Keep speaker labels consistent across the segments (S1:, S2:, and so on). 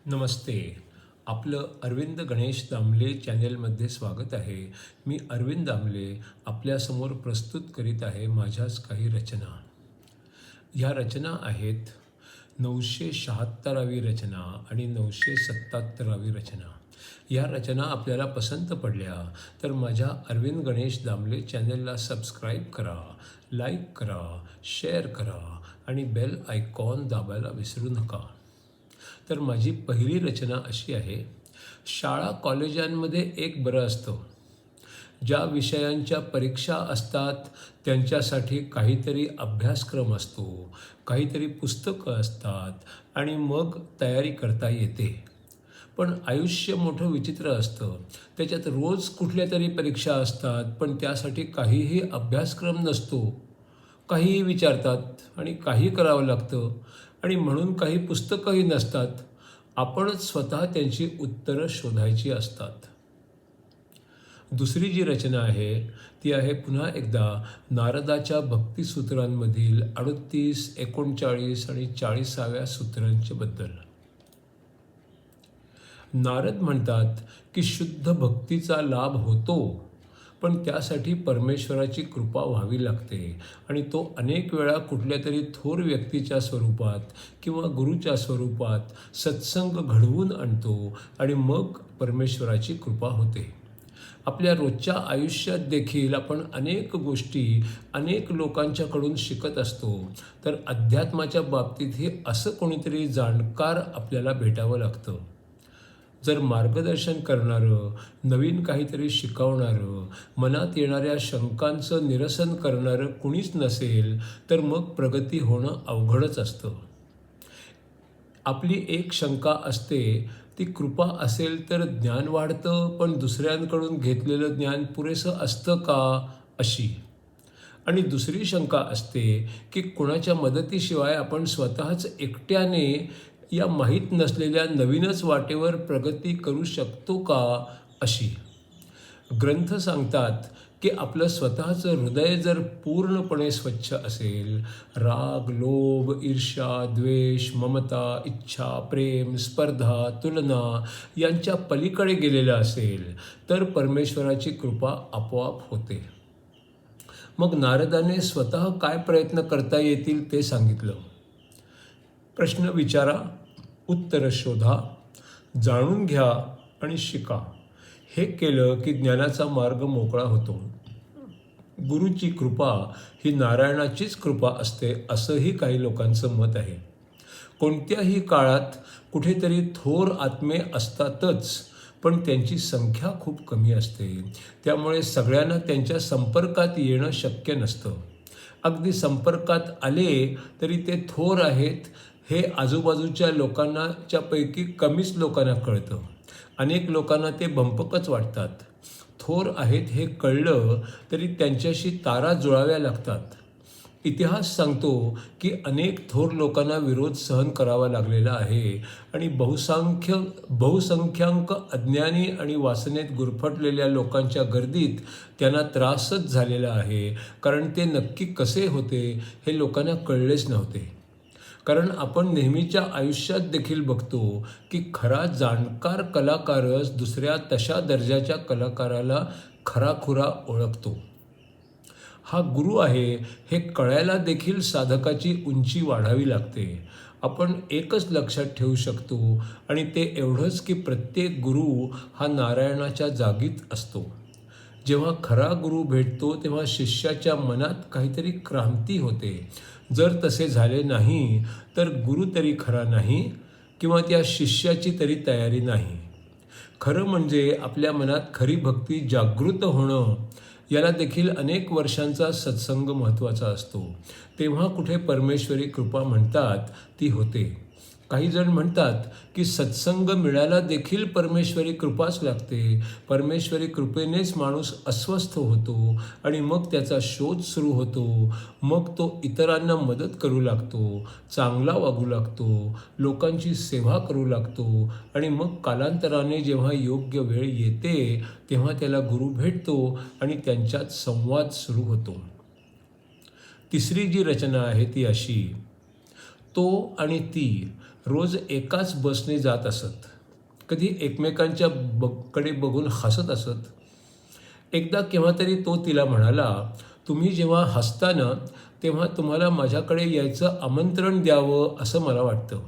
S1: नमस्ते. आपलं अरविंद गणेश दामले चॅनेलमध्ये स्वागत आहे. मी अरविंद दामले आपल्यासमोर प्रस्तुत करीत आहे माझ्याच काही रचना. ह्या रचना आहेत 976वी रचना आणि 977वी रचना. ह्या रचना आपल्याला पसंत पडल्या तर माझ्या अरविंद गणेश दामले चॅनेलला सबस्क्राईब करा, लाईक करा, शेअर करा आणि बेल आयकॉन दाबायला विसरू नका. तर माझी पहिली रचना अशी आहे. शाळा कॉलेजांमध्ये एक बरं असतं. ज्या विषयांच्या परीक्षा असतात त्यांच्यासाठी काहीतरी अभ्यासक्रम असतो, काहीतरी पुस्तकं असतात आणि मग तयारी करता येते. पण आयुष्य मोठं विचित्र असतं. त्याच्यात रोज कुठल्या तरी परीक्षा असतात, पण त्यासाठी काहीही अभ्यासक्रम नसतो. काहीही विचारतात आणि काही करावं लागतं आणि म्हणून काही पुस्तकंही नसतात. आपणच स्वतः त्यांची उत्तरं शोधायची असतात. दुसरी जी रचना आहे ती आहे पुन्हा एकदा नारदाच्या भक्तिसूत्रांमधील 38, 39 आणि 40व्या सूत्रांच्याबद्दल. नारद म्हणतात की शुद्ध भक्तीचा लाभ होतो, पण त्यासाठी परमेश्वराची कृपा व्हावी लागते आणि तो अनेक वेळा कुठल्या तरी थोर व्यक्तीच्या स्वरूपात किंवा गुरुच्या स्वरूपात सत्संग घडवून आणतो आणि मग परमेश्वराची कृपा होते. आपल्या रोजच्या आयुष्यात देखील आपण अनेक गोष्टी अनेक लोकांच्याकडून शिकत असतो, तर अध्यात्माच्या बाबतीतही असं कोणीतरी जाणकार आपल्याला भेटावं लागतं. जर मार्गदर्शन करणारं, नवीन काहीतरी शिकवणारं, मनात येणाऱ्या शंकांचं निरसन करणारं कुणीच नसेल तर मग प्रगती होणं अवघडच असतं. आपली एक शंका असते ती कृपा असेल तर ज्ञान वाढतं, पण दुसऱ्यांकडून घेतलेलं ज्ञान पुरेसं असतं का अशी. आणि दुसरी शंका असते की कुणाच्या मदतीशिवाय आपण स्वतःच एकट्याने या माहीत नसलेल्या नवीनच वाटेवर प्रगती करू शकतो का अशी. ग्रंथ सांगतात की आपलं स्वतःचं हृदय जर पूर्णपणे स्वच्छ असेल, राग, लोभ, ईर्ष्या, द्वेष, ममता, इच्छा, प्रेम, स्पर्धा, तुलना यांच्या पलीकडे गेलेलं असेल तर परमेश्वराची कृपा आपोआप होते. मग नारदाने स्वतः काय प्रयत्न करता येतील ते सांगितलं. प्रश्न विचारा, उत्तरं शोधा, जाणून घ्या आणि शिका. हे केलं की ज्ञानाचा मार्ग मोकळा होतो. गुरुची कृपा ही नारायणाचीच कृपा असते असंही काही लोकांचं मत आहे. कोणत्याही काळात कुठेतरी थोर आत्मे असतातच, पण त्यांची संख्या खूप कमी असते. त्यामुळे सगळ्यांना त्यांच्या संपर्कात येणं शक्य नसतं. अगदी संपर्कात आले तरी ते थोर आहेत हे आजूबाजूच्या लोकांच्या पैकी कमीच लोकांना कळतं. अनेक लोकांना ते भंपकच वाटतात. थोर आहेत हे कळलं तरी त्यांच्याशी तारा जुळाव्या लागतात. इतिहास सांगतो की अनेक थोर लोकांना विरोध सहन करावा लागलेला आहे आणि बहुसंख्याक अज्ञानी आणि वासनेत गुरफटलेल्या लोकांच्या गर्दीत त्यांना त्रासच झालेला आहे, कारण ते नक्की कसे होते हे लोकांना कळलेच नव्हते. कारण आपण नेहमीच्या आयुष्यात देखील बघतो की खरा जाणकार कलाकारच दुसऱ्या तशा दर्जाच्या कलाकाराला खराखुरा ओळखतो. हा गुरु आहे हे कळायला देखील साधकाची उंची वाढावी लागते. आपण एकच लक्षात ठेवू शकतो आणि ते एवढंच की प्रत्येक गुरु हा नारायणाच्या जागीत असतो. जेव्हा खरा गुरु भेटतो तेव्हा शिष्याच्या मनात काहीतरी क्रांती होते. जर तसे झाले नाही तर गुरु तरी खरा नाही किंवा त्या शिष्याची तरी तयारी नाही. खरं म्हणजे आपल्या मनात खरी भक्ती जागृत होणं याला देखील अनेक वर्षांचा सत्संग महत्त्वाचा असतो. तेव्हा कुठे परमेश्वरी कृपा म्हणतात ती होते. काही जण म्हणतात की सत्संग मिळायला देखील परमेश्वरी कृपाच लागते. परमेश्वरी कृपेनेच माणूस अस्वस्थ होतो आणि मग त्याचा शोध सुरू होतो. मग तो इतरांना मदत करू लागतो, चांगला वागू लागतो, लोकांची सेवा करू लागतो आणि मग कालांतराने जेव्हा योग्य वेळ येते तेव्हा त्याला गुरु भेटतो आणि त्यांच्यात संवाद सुरू होतो. तिसरी जी रचना आहे ती अशी. तो आणि ती रोज एकाच बसने जात असत. कधी एकमेकांच्या कडे बघून हसत असत. एकदा केव्हा तरी तो तिला म्हणाला, तुम्ही जेव्हा हसता ना तेव्हा तुम्हाला माझ्याकडे यायचं आमंत्रण द्यावं असं मला वाटतं.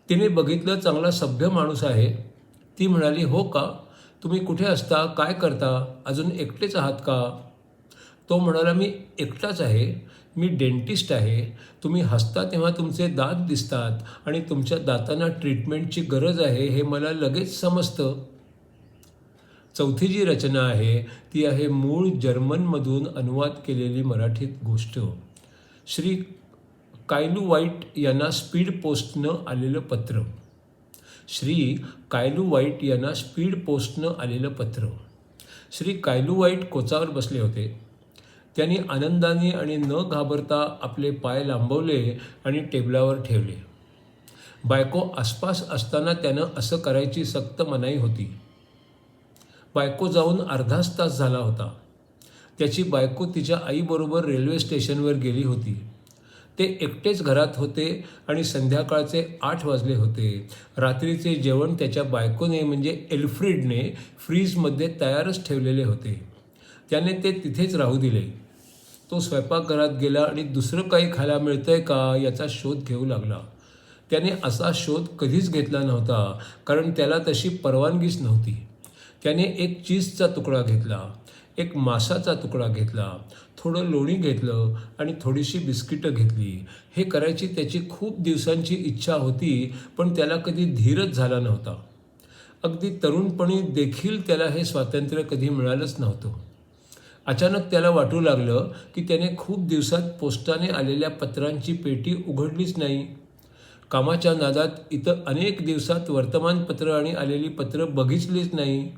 S1: तिने बघितलं चांगला सभ्य माणूस आहे. ती म्हणाली, हो का? तुम्ही कुठे असता? काय करता? अजून एकटेच आहात का? तो म्हणाला, मी एकटाच आहे. मी डेंटिस्ट आहे. तुम्ही हसता तेव्हा तुमचे दात दिसतात आणि तुमच्या दातांना ट्रीटमेंटची गरज आहे हे मला लगेच समजतं. चौथी जी रचना आहे ती आहे मूळ जर्मनमधून अनुवाद केलेली मराठीत गोष्ट. श्री कायलू वाईट यांना स्पीड पोस्टनं आलेलं पत्र. श्री कायलू वाईट यांना स्पीड पोस्टनं आलेलं पत्र. श्री कायलू वाईट कोचावर बसले होते. त्यांनी आनंदाने आणि न घाबरता आपले पाय लांबवले आणि टेबलावर ठेवले. बायको आसपास असताना त्यानं असं करायची सक्त मनाई होती. बायको जाऊन अर्धाच तास झाला होता. त्याची बायको तिच्या आईबरोबर रेल्वे स्टेशनवर गेली होती. ते एकटेच घरात होते आणि संध्याकाळचे 8 वाजले होते. रात्रीचे जेवण त्याच्या बायकोने म्हणजे एल्फ्रिडने फ्रीजमध्ये तयारच ठेवलेले होते. त्याने ते तिथेच राहू दिले. तो स्वयंपाकघरात गेला आणि दुसरं काही खायला मिळतंय का याचा शोध घेऊ लागला. त्याने असा शोध कधीच घेतला नव्हता, कारण त्याला तशी परवानगीच नव्हती. त्याने एक चीजचा तुकडा घेतला, एक मासाचा तुकडा घेतला, थोडं लोणी घेतलं आणि थोडीशी बिस्किटं घेतली. हे करायची त्याची खूप दिवसांची इच्छा होती, पण त्याला कधी धीरच झाला नव्हता. अगदी तरुणपणी देखील त्याला हे स्वातंत्र्य कधी मिळालंच नव्हतं. अचानक त्याला वाटू लागलं की त्याने खूप दिवसात पोस्टाने आलेल्या पत्रांची पेटी उघडलीच नाही. कामाच्या नादात इतर अनेक दिवसात वर्तमानपत्र आणि आलेली पत्र बघितलीच नाही.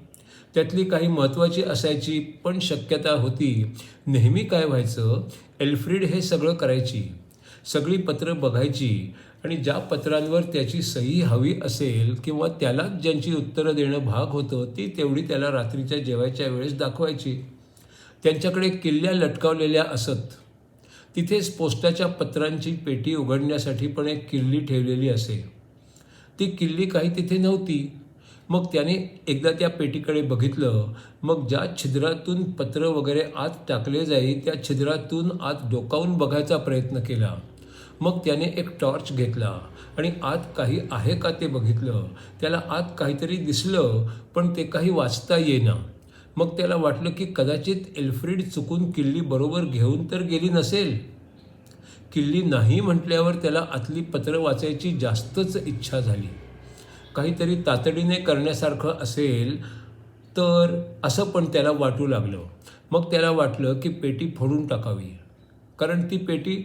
S1: त्यातली काही महत्त्वाची असायची, पण शक्यता होती. नेहमी काय व्हायचं, एल्फ्रिड हे सगळं करायची. सगळी पत्र बघायची आणि ज्या पत्रांवर त्याची सही हवी असेल किंवा त्यालाच ज्यांची उत्तरं देणं भाग होतं ती तेवढी त्याला रात्रीच्या जेवायच्या वेळेस दाखवायची. त्यांच्याकडे किल्ल्या लटकावलेल्या असत. तिथेच पोस्टाच्या पत्रांची पेटी उघडण्यासाठी पण एक किल्ली ठेवलेली असे. ती किल्ली काही तिथे नव्हती. मग त्याने एकदा त्या पेटीकडे बघितलं. मग ज्या छिद्रातून पत्र वगैरे आत टाकले जाईल त्या छिद्रातून आत डोकावून बघायचा प्रयत्न केला. मग त्याने एक टॉर्च घेतला आणि आत काही आहे का ते बघितलं. त्याला आत काहीतरी दिसलं, पण ते काही वाचता येईना. मग त्याला वाटलं की कदाचित एल्फ्रिड चुकून किल्ली बरोबर घेऊन तर गेली नसेल. किल्ली नाही म्हटल्यावर त्याला आतली पत्र वाचायची जास्तच इच्छा झाली. काहीतरी तातडीने करण्यासारखं असेल तर असं पण त्याला वाटू लागलं. मग त्याला वाटलं की पेटी फोडून टाकावी, कारण ती पेटी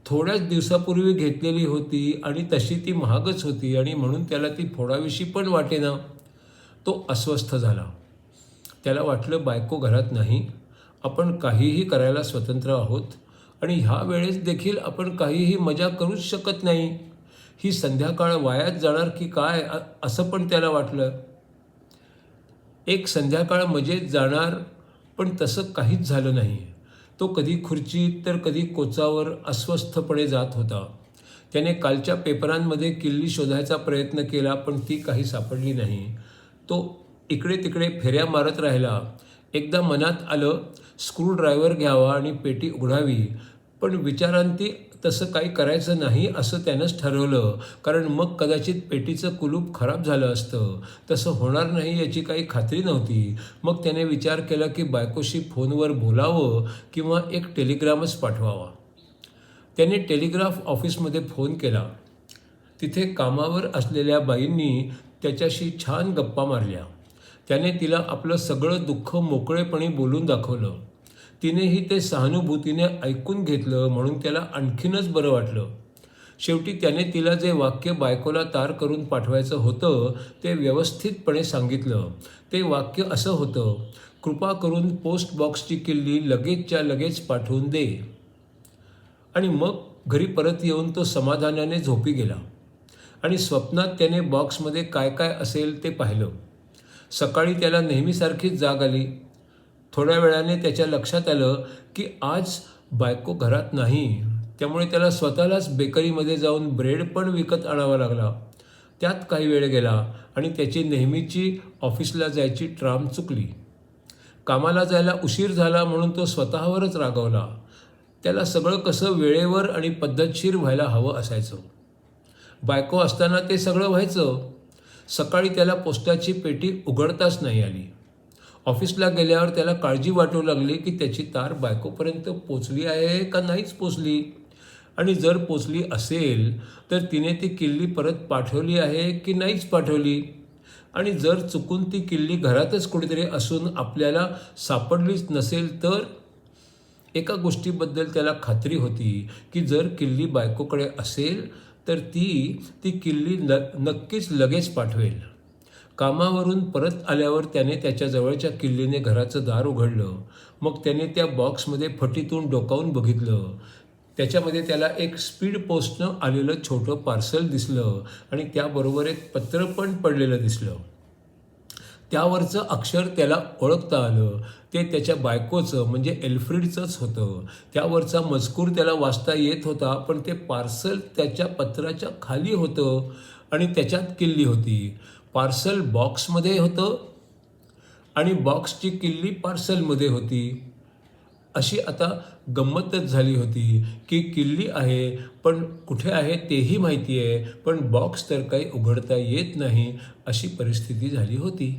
S1: थोड्याच दिवसापूर्वी घेतलेली होती आणि तशी ती महागच होती आणि म्हणून त्याला ती फोडावीशी पण वाटेना. तो अस्वस्थ झाला. त्याला वाटलं बायको घरात नाही, आपण काहीही करायला स्वतंत्र आहोत आणि ह्या वेळेस देखील आपण काहीही मजा करूच शकत नाही. ही संध्याकाळ वायात जाणार की काय असं पण त्याला वाटलं. एक संध्याकाळ मजेत जाणार, पण तसं काहीच झालं नाही. तो कधी खुर्चीत तर कधी कोचावर अस्वस्थपणे जात होता. त्याने कालच्या पेपरांमध्ये किल्ली शोधायचा प्रयत्न केला, पण ती काही सापडली नाही. तो इकडे तिकडे फेऱ्या मारत राहिला. एकदा मनात आलं स्क्रूड्रायव्हर घ्यावा आणि पेटी उघडावी, पण विचारांती तसं काही करायचं नाही असं त्यानंच ठरवलं, कारण मग कदाचित पेटीचं कुलूप खराब झालं असतं. तसं होणार नाही याची काही खात्री नव्हती. मग त्याने विचार केला की बायकोशी फोनवर बोलावं किंवा एक टेलिग्रामच पाठवावा. त्याने टेलिग्राफ ऑफिसमध्ये फोन केला. तिथे कामावर असलेल्या बाईंनी त्याच्याशी छान गप्पा मारल्या. त्याने तिला आपलं सगळं दुःख मोकळेपणी बोलून दाखवलं. तिनेही ते सहानुभूतीने ऐकून घेतलं, म्हणून त्याला आणखीनच बरं वाटलं. शेवटी त्याने तिला जे वाक्य बायकोला तार करून पाठवायचं होतं ते व्यवस्थितपणे सांगितलं. ते वाक्य असं होतं, कृपा करून पोस्ट बॉक्सची किल्ली लगेचच्या लगेच पाठवून दे. आणि मग घरी परत येऊन तो समाधानाने झोपी गेला आणि स्वप्नात त्याने बॉक्समध्ये काय काय असेल ते पाहिलं. सकाळी त्याला नेहमीसारखीच जाग आली. थोड्या वेळाने त्याच्या लक्षात आलं की आज बायको घरात नाही. त्यामुळे त्याला स्वतःलाच बेकरीमध्ये जाऊन ब्रेड पण विकत आणावा लागला. त्यात काही वेळ गेला आणि त्याची नेहमीची ऑफिसला जायची ट्राम चुकली. कामाला जायला उशीर झाला म्हणून तो स्वतःवरच रागावला. त्याला सगळं कसं वेळेवर आणि पद्धतशीर व्हायला हवं असायचं. बायको असताना ते सगळं व्हायचं. सकाळी त्याला पोस्टाची पेटी उघडताच नाही आली. ऑफिसला गेल्यावर त्याला काळजी वाटू लागली की त्याची तार बायकोपर्यंत पोचली आहे का नाहीच पोचली, आणि जर पोचली असेल तर तिने ती किल्ली परत पाठवली आहे की नाहीच पाठवली, आणि जर चुकून ती किल्ली घरातच कुठेतरी असून आपल्याला सापडलीच नसेल तर. एका गोष्टीबद्दल त्याला खात्री होती की जर किल्ली बायकोकडे असेल तर ती किल्ली नक्कीच लगेच पाठवेल. कामावरून परत आल्यावर त्याने त्याच्या जवळच्या किल्लीने घराचं दार उघडलं. मग त्याने त्या बॉक्समध्ये फटीतून डोकावून बघितलं. त्याच्यामध्ये त्याला एक स्पीड पोस्टनं आलेलं छोटं पार्सल दिसलं आणि त्याबरोबर एक पत्र पण पडलेलं दिसलं. त्यावरचं अक्षर त्याला ओळखता आलं. ते त्याच्या बायकोचं म्हणजे एल्फ्रिडचंच होतं. त्यावरचा मजकूर त्याला वाचता येत होता, पण ते पार्सल त्याच्या पत्राच्या खाली होतं आणि त्याच्यात किल्ली होती. पार्सल बॉक्समध्ये होतं आणि बॉक्सची किल्ली पार्सलमध्ये होती. अशी आता गंमतच झाली होती की किल्ली आहे पण कुठे आहे तेही माहिती आहे, पण बॉक्स तर काही उघडता येत नाही, अशी परिस्थिती झाली होती.